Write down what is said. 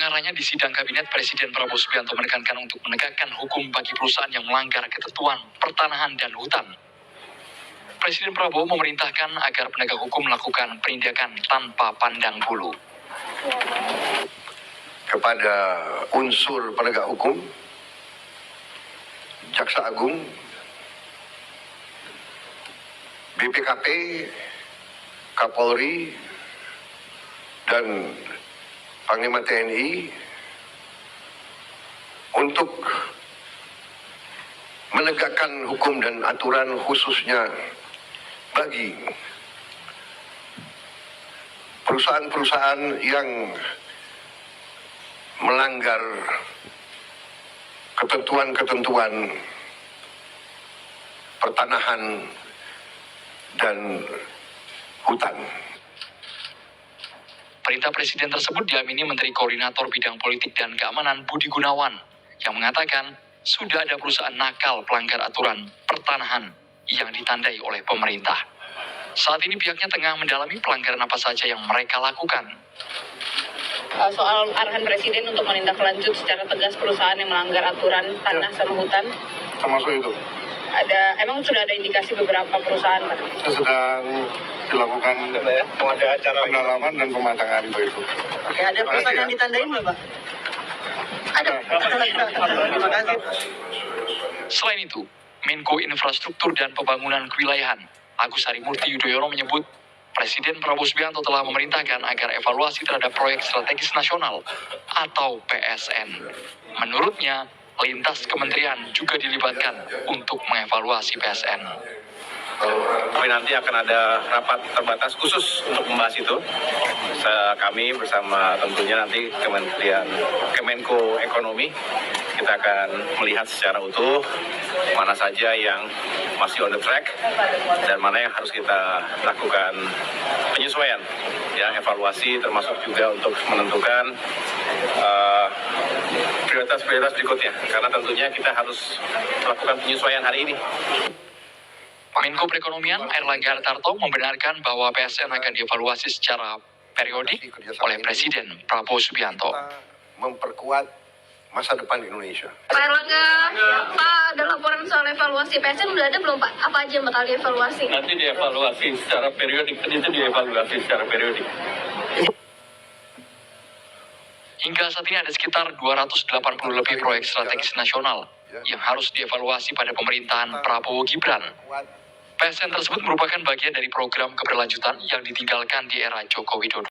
pengarahnya di sidang kabinet, Presiden Prabowo Subianto menekankan untuk menegakkan hukum bagi perusahaan yang melanggar ketentuan pertanahan dan hutan. Presiden Prabowo memerintahkan agar penegak hukum melakukan penindakan tanpa pandang bulu. Kepada unsur penegak hukum, Jaksa Agung, BPKP, Kapolri, dan Panglima TNI untuk menegakkan hukum dan aturan khususnya bagi perusahaan-perusahaan yang melanggar ketentuan-ketentuan pertanahan dan hutan. Perintah Presiden tersebut diamini Menteri Koordinator Bidang Politik dan Keamanan Budi Gunawan yang mengatakan sudah ada perusahaan nakal pelanggar aturan pertanahan yang ditandai oleh pemerintah. Saat ini pihaknya tengah mendalami pelanggaran apa saja yang mereka lakukan. Soal arahan Presiden untuk menindaklanjut secara tegas perusahaan yang melanggar aturan tanah sama hutan. Termasuk itu. Emang sudah ada indikasi beberapa perusahaan, Pak? Sedang dilakukan pendalaman dan pematangan itu. Oke, ada perusahaan yang ditandain nggak, Pak? Ada. Terima kasih. Selain itu, Menko Infrastruktur dan Pembangunan Kewilayahan Agus Harimurti Yudhoyono menyebut Presiden Prabowo Subianto telah memerintahkan agar evaluasi terhadap proyek strategis nasional atau PSN. Menurutnya, lintas kementerian juga dilibatkan untuk mengevaluasi PSN. Tapi nanti akan ada rapat terbatas khusus untuk membahas itu. Kami bersama tentunya nanti Kemenko Ekonomi, kita akan melihat secara utuh mana saja yang masih on the track dan mana yang harus kita lakukan penyesuaian, ya, evaluasi termasuk juga untuk menentukan prioritas-prioritas berikutnya, karena tentunya kita harus melakukan penyesuaian hari ini. Menko Perekonomian Airlangga Hartarto membenarkan bahwa PSN akan dievaluasi secara periodik oleh Presiden Prabowo Subianto. Memperkuat masa depan Indonesia. Pak Airlangga, Pak, ada laporan soal evaluasi PSN udah ada belum, Pak? Apa aja yang bakal dievaluasi? Nanti dievaluasi secara periodik, itu dievaluasi secara periodik. Hingga saat ini ada sekitar 280 lebih proyek strategis nasional yang harus dievaluasi pada pemerintahan Prabowo Gibran. PSN tersebut merupakan bagian dari program keberlanjutan yang ditinggalkan di era Joko Widodo.